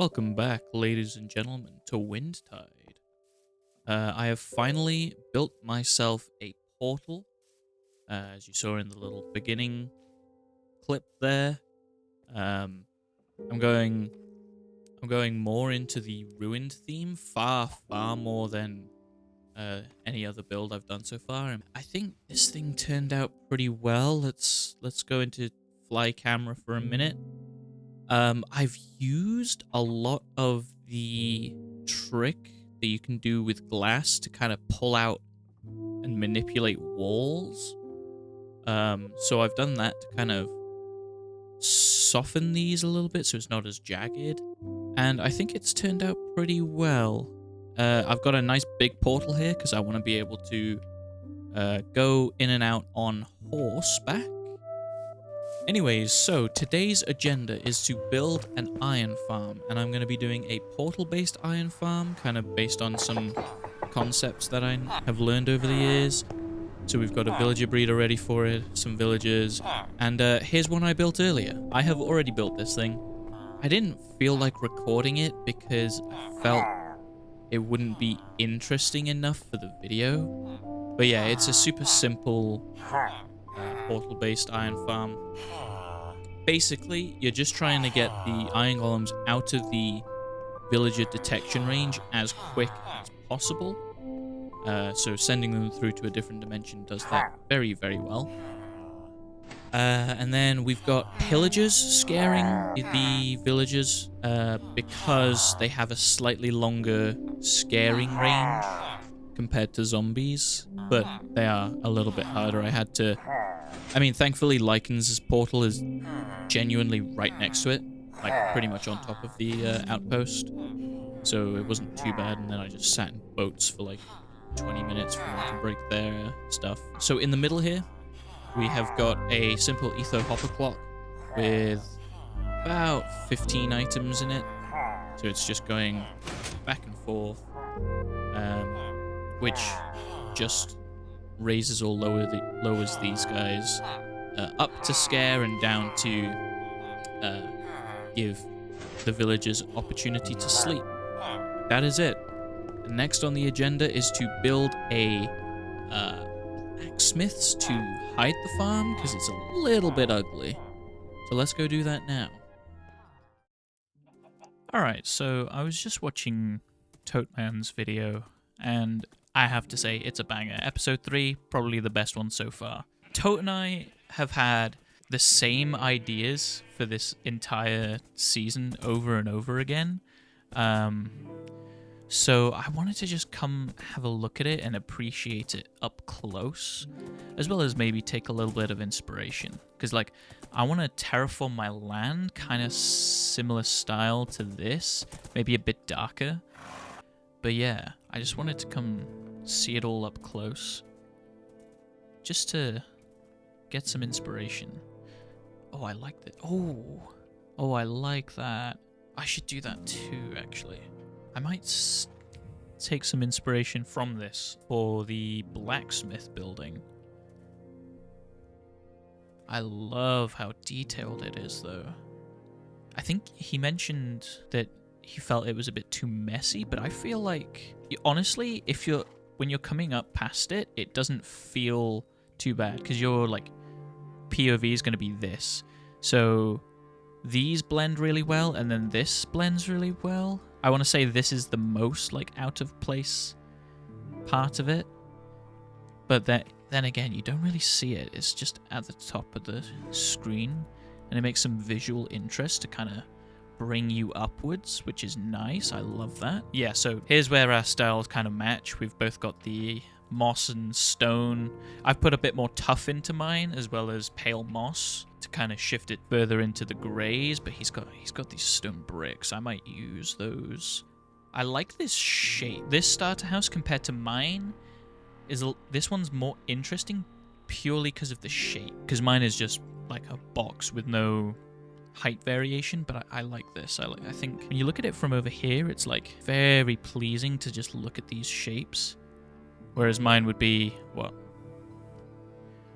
Welcome back, ladies and gentlemen, to Windtied. I have finally built myself a portal, as you saw in the little beginning clip there. Um, I'm going, I'm going more into the ruined theme, far more than any other build I've done so far. And I think this thing turned out pretty well. Let's go into fly camera for a minute. I've used a lot of the trick that you can do with glass to kind of pull out and manipulate walls. So I've done that to kind of soften these a little bit so it's not as jagged. And I think it's turned out pretty well. I've got a nice big portal here because I want to be able to go in and out on horseback. Anyways, so today's agenda is to build an iron farm, and I'm going to be doing a portal-based iron farm, kind of based on some concepts that I have learned over the years. So we've got a villager breeder ready for it, some villagers, and here's one I built earlier. I have already built this thing. I didn't feel like recording it because I felt it wouldn't be interesting enough for the video. But yeah, it's a super simple portal-based iron farm. Basically, you're just trying to get the iron golems out of the villager detection range as quick as possible. So sending them through to a different dimension does that very well. And then we've got pillagers scaring the villagers because they have a slightly longer scaring range compared to zombies, but they are a little bit harder. I mean, thankfully, Lycan's portal is genuinely right next to it, like pretty much on top of the outpost, so it wasn't too bad, and then I just sat in boats for like 20 minutes for them to break their stuff. So in the middle here, we have got a simple etho hopper clock with about 15 items in it, so it's just going back and forth, which just raises or lowers these guys up to scare and down to give the villagers opportunity to sleep. That is it. Next on the agenda is to build a blacksmiths to hide the farm because it's a little bit ugly. So let's go do that now. Alright, so I was just watching Toteman's video, and I have to say it's a banger. Episode 3, probably the best one so far. Tote and I have had the same ideas for this entire season over and over again. So I wanted to just come have a look at it and appreciate it up close, as well as maybe take a little bit of inspiration. Because, like, I want to terraform my land, kind of similar style to this, maybe a bit darker. But yeah, I just wanted to come see it all up close, just to get some inspiration. Oh, I like that. Oh, I like that. I should do that too, actually. I might take some inspiration from this for the blacksmith building. I love how detailed it is, though. I think he mentioned that he felt it was a bit too messy, but I feel like, honestly, when you're coming up past it, it doesn't feel too bad, because your like POV is going to be this. So these blend really well, and then this blends really well. I want to say this is the most like out of place part of it, but then again, you don't really see it. It's just at the top of the screen, and it makes some visual interest to kind of bring you upwards, which is nice. I love that. Yeah, so here's where our styles kind of match. We've both got the moss and stone. I've put a bit more tuff into mine, as well as pale moss to kind of shift it further into the grays, but he's got these stone bricks. I might use those. I like this shape. This starter house compared to mine this one's more interesting purely because of the shape, because mine is just like a box with no height variation, but I like this. I think when you look at it from over here, it's like very pleasing to just look at these shapes, whereas mine would be what,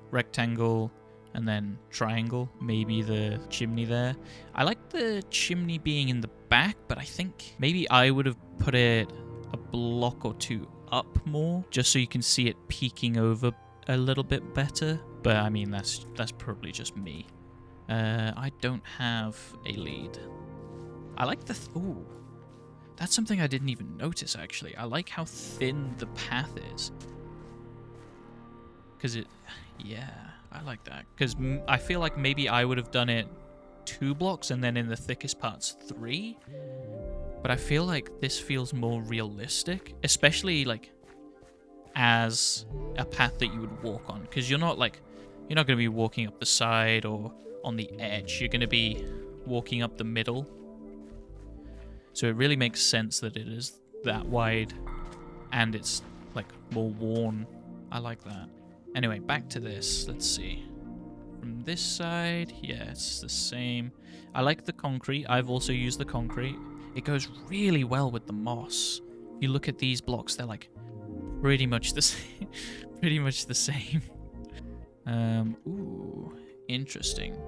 rectangle, and then triangle, maybe the chimney there. I like the chimney being in the back, but I think maybe I would have put it a block or two up more, just so you can see it peeking over a little bit better. But I mean, that's probably just me. I don't have a lead. I like the... Ooh. That's something I didn't even notice, actually. I like how thin the path is. Because it... Yeah, I like that. Because I feel like maybe I would have done it 2 blocks and then in the thickest parts 3. But I feel like this feels more realistic. Especially, like, as a path that you would walk on. Because you're not, like... You're not going to be walking up the side or on the edge. You're going to be walking up the middle. So it really makes sense that it is that wide and it's like more worn. I like that. Anyway, back to this. Let's see. From this side, yeah, it's the same. I like the concrete. I've also used the concrete. It goes really well with the moss. If you look at these blocks, they're like pretty much the same. Pretty much the same. Ooh, interesting.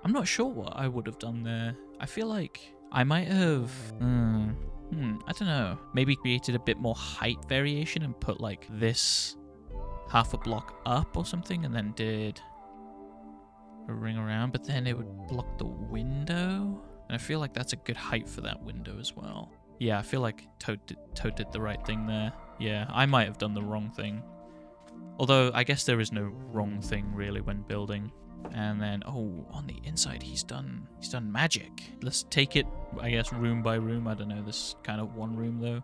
I'm not sure what I would have done there. I feel like I might have... I don't know. Maybe created a bit more height variation and put like this half a block up or something and then did a ring around, but then it would block the window. And I feel like that's a good height for that window as well. Yeah, I feel like Toad did the right thing there. Yeah, I might have done the wrong thing. Although, I guess there is no wrong thing really when building. And then, oh, on the inside, he's done magic. Let's take it, I guess, room by room. I don't know, this kind of one room, though.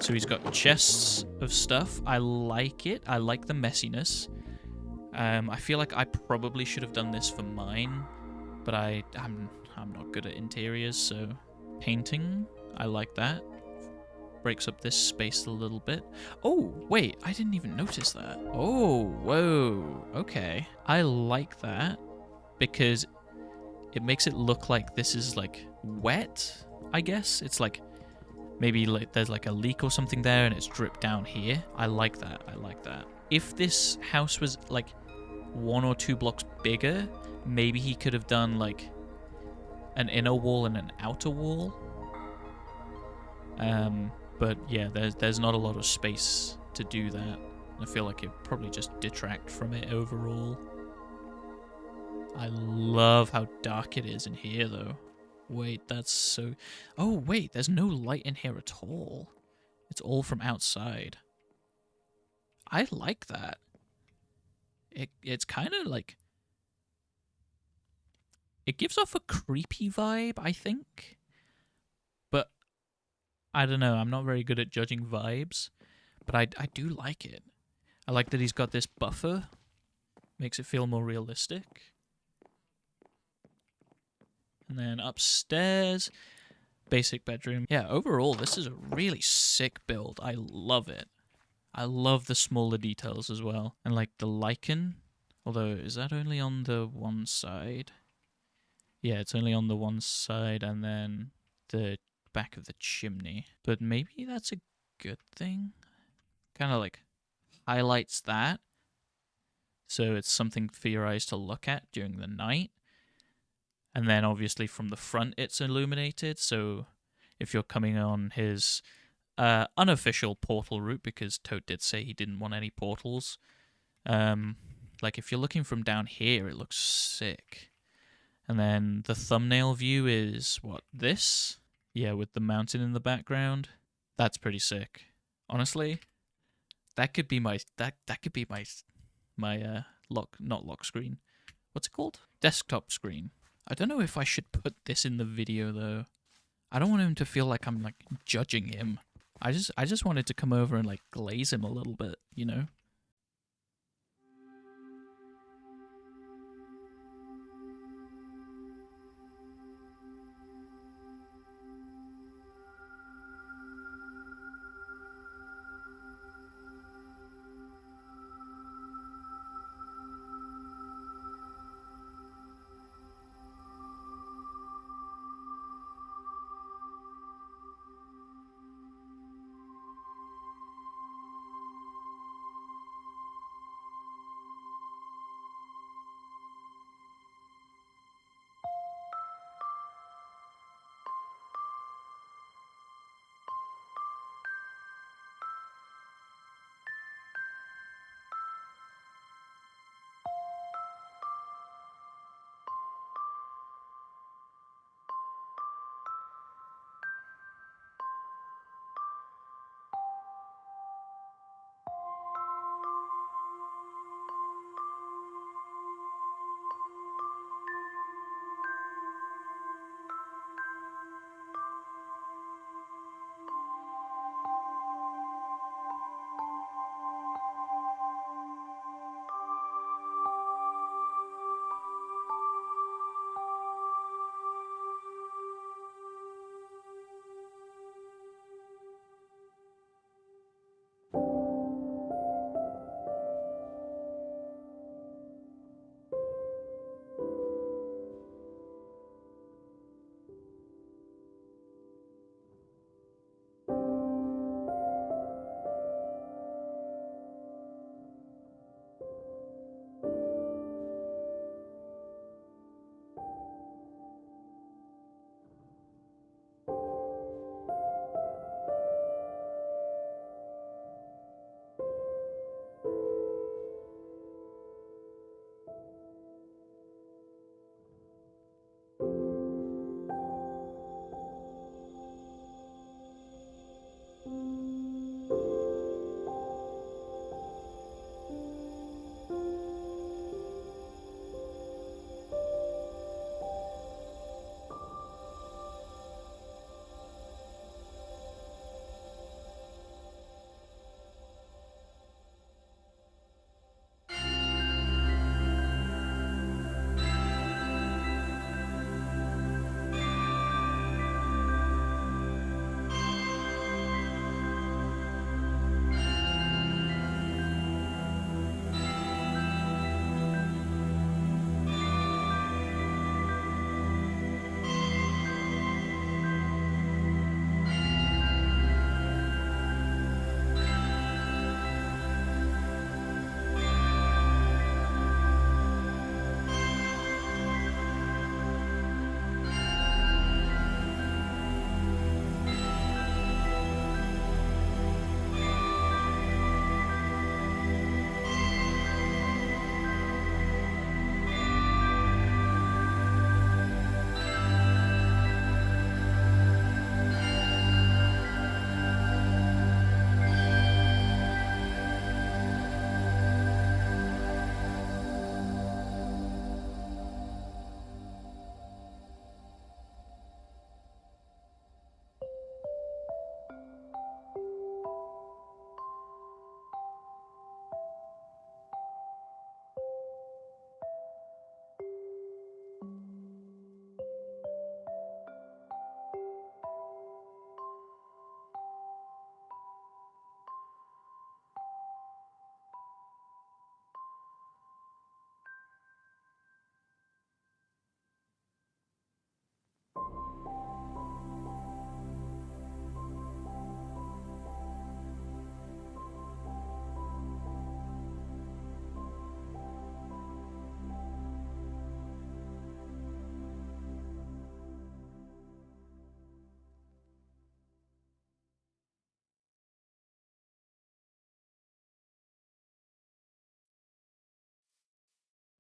So he's got chests of stuff. I like it. I like the messiness. I feel like I probably should have done this for mine, but I'm not good at interiors, so painting, I like that. Breaks up this space a little bit. Oh, wait, I didn't even notice that. Oh, whoa, okay. I like that because it makes it look like this is like wet, I guess. It's like maybe like there's like a leak or something there and it's dripped down here. I like that. I like that. If this house was like 1 or 2 blocks bigger, maybe he could have done like an inner wall and an outer wall. But yeah, there's not a lot of space to do that. I feel like it probably just detract from it overall. I love how dark it is in here, though. Wait, that's so... Oh, wait, there's no light in here at all. It's all from outside. I like that. It's kind of like... It gives off a creepy vibe, I think. But I don't know, I'm not very good at judging vibes. But I do like it. I like that he's got this buffer. Makes it feel more realistic. And then upstairs, basic bedroom. Yeah, overall, this is a really sick build. I love it. I love the smaller details as well. And like the lichen. Although, is that only on the one side? Yeah, it's only on the one side and then the back of the chimney. But maybe that's a good thing. Kind of like highlights that. So it's something for your eyes to look at during the night. And then obviously from the front it's illuminated. So if you're coming on his unofficial portal route, because Toad did say he didn't want any portals. Like if you're looking from down here, it looks sick. And then the thumbnail view is what, this? Yeah, with the mountain in the background. That's pretty sick. Honestly, that could be my not lock screen. What's it called? Desktop screen. I don't know if I should put this in the video though. I don't want him to feel like I'm like judging him. I just wanted to come over and like glaze him a little bit, you know?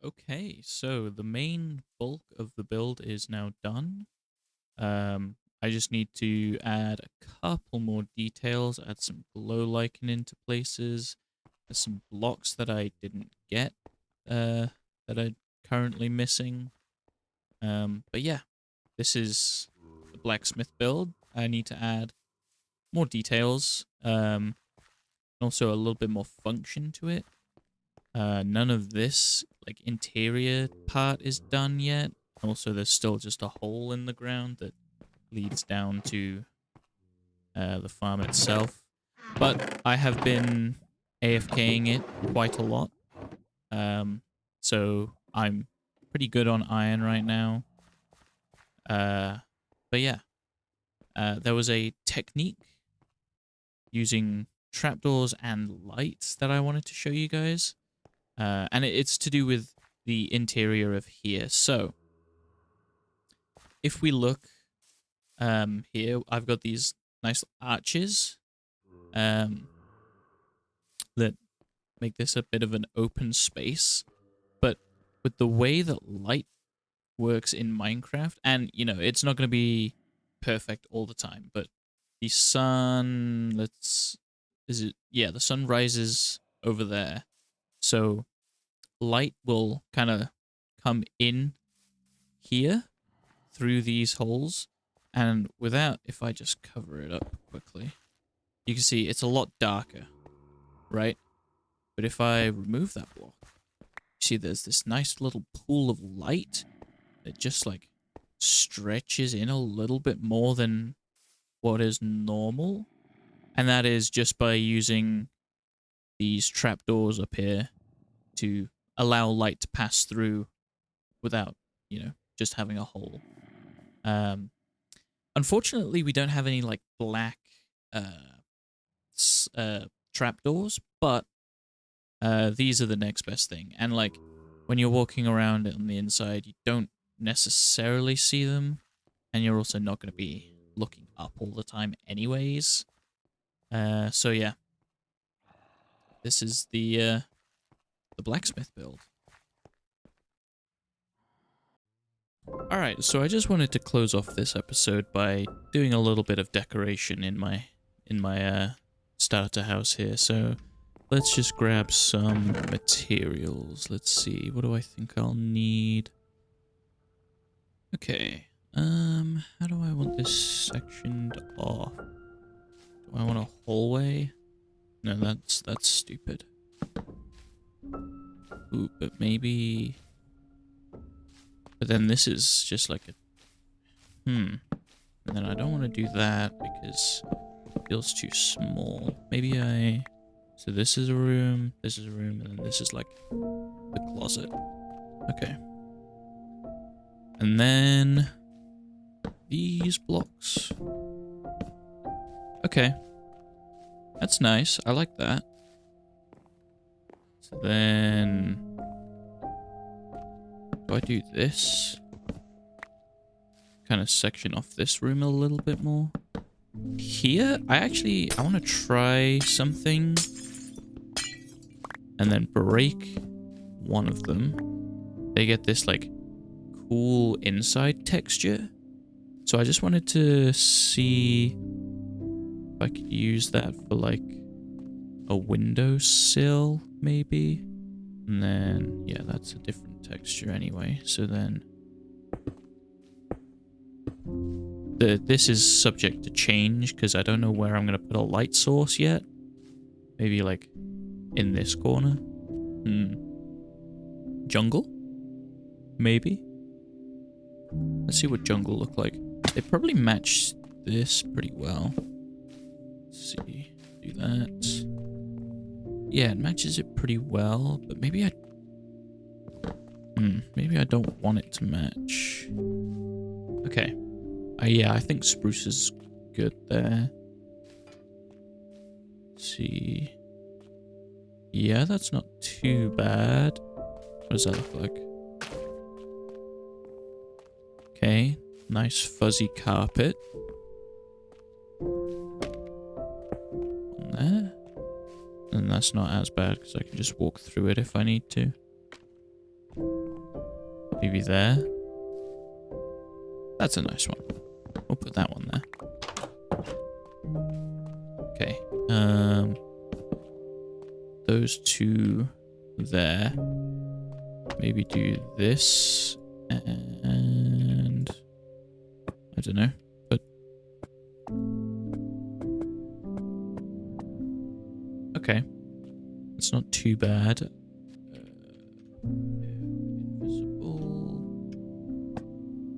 Okay, so the main bulk of the build is now done. I just need to add a couple more details, add some glow lichen into places. There's some blocks that I didn't get, that I'm currently missing. But yeah, this is the blacksmith build. I need to add more details, and also a little bit more function to it. None of this like interior part is done yet. Also, there's still just a hole in the ground that leads down to the farm itself. But I have been AFKing it quite a lot. Um, so I'm pretty good on iron right now. Uh, but yeah, there was a technique using trapdoors and lights that I wanted to show you guys. And it's to do with the interior of here. So if we look here, I've got these nice arches that make this a bit of an open space. But with the way that light works in Minecraft, and you know, it's not going to be perfect all the time, but the sun, the sun rises over there. So light will kind of come in here through these holes. And without, if I just cover it up quickly, you can see it's a lot darker, right? But if I remove that block, you see there's this nice little pool of light that just like stretches in a little bit more than what is normal. And that is just by using these trapdoors up here to allow light to pass through without, just having a hole. Um, Unfortunately, we don't have any like black uh, trapdoors, but these are the next best thing. And like when you're walking around on the inside, you don't necessarily see them, and you're also not going to be looking up all the time, anyways. So yeah, this is the blacksmith build. All right, so I just wanted to close off this episode by doing a little bit of decoration in my starter house here. So let's just grab some materials. Let's see, what do I think I'll need? Okay, how do I want this sectioned off? Do I want a hallway? No, that's stupid. Ooh, but maybe... But then this is just like a... And then I don't want to do that because it feels too small. Maybe I... So this is a room, and then this is like the closet. Okay. And then these blocks. Okay. That's nice. I like that. So then... Do I do this? Kind of section off this room a little bit more. Here, I want to try something. And then break one of them. They get this, like, cool inside texture. So I just wanted to see if I could use that for, like, a windowsill, maybe. And then, yeah, that's a different texture anyway. So then... This is subject to change, because I don't know where I'm going to put a light source yet. Maybe, like, in this corner. Jungle? Maybe? Let's see what jungle look like. They probably match this pretty well. Let's see. Do that. Yeah, it matches it pretty well, but maybe I... maybe I don't want it to match. Okay. Yeah, I think spruce is good there. Let's see. Yeah, that's not too bad. What does that look like? Okay, nice fuzzy carpet. On there. And that's not as bad because I can just walk through it if I need to. Maybe there. That's a nice one. We'll put that one there. Okay. Those two there. Maybe do this and I don't know. But okay. It's not too bad. Invisible.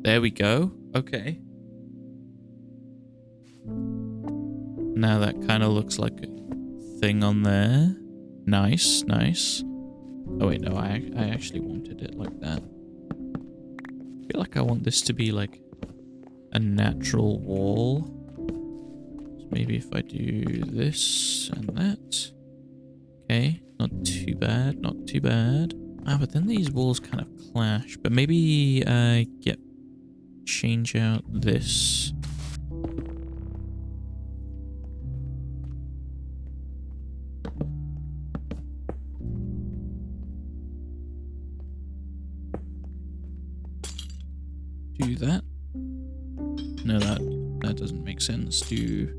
There we go. Okay. Now that kind of looks like a thing on there. Nice, nice. Oh wait, no, I actually wanted it like that. I feel like I want this to be like a natural wall. So maybe if I do this and that. Okay, not too bad, not too bad. Ah, but then these walls kind of clash. But maybe I change out this. Do that. No, that doesn't make sense. Do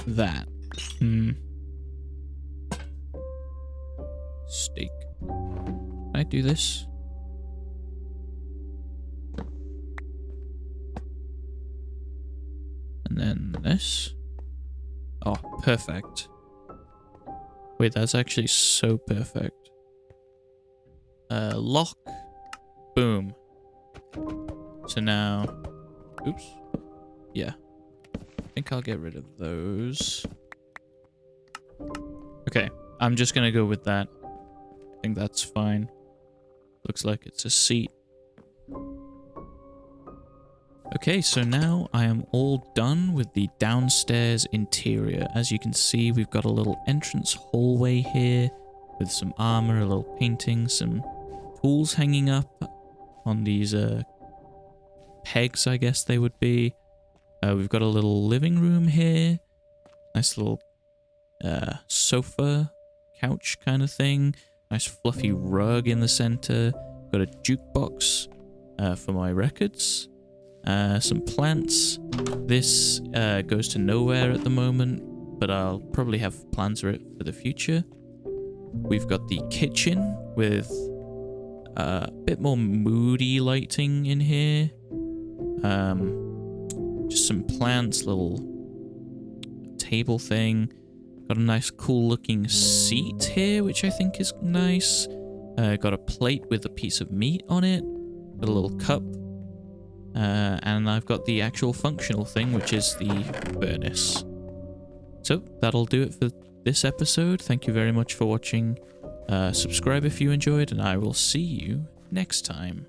that. Steak. Can I do this? And then this. Oh, perfect. Wait, that's actually so perfect. Lock. Boom. So now, oops. Yeah. I think I'll get rid of those. Okay, I'm just gonna go with that. I think that's fine. Looks like it's a seat. Okay, so now I am all done with the downstairs interior. As you can see, we've got a little entrance hallway here with some armor, a little painting, some tools hanging up on these pegs, I guess they would be. We've got a little living room here. Nice little sofa, couch kind of thing. Nice fluffy rug in the center. Got a jukebox for my records. Some plants. This goes to nowhere at the moment, but I'll probably have plans for it for the future. We've got the kitchen with a bit more moody lighting in here. Just some plants, little table thing. Got a nice cool looking seat here, which I think is nice. Got a plate with a piece of meat on it. Got a little cup. And I've got the actual functional thing, which is the furnace. So that'll do it for this episode. Thank you very much for watching. Subscribe if you enjoyed, and I will see you next time.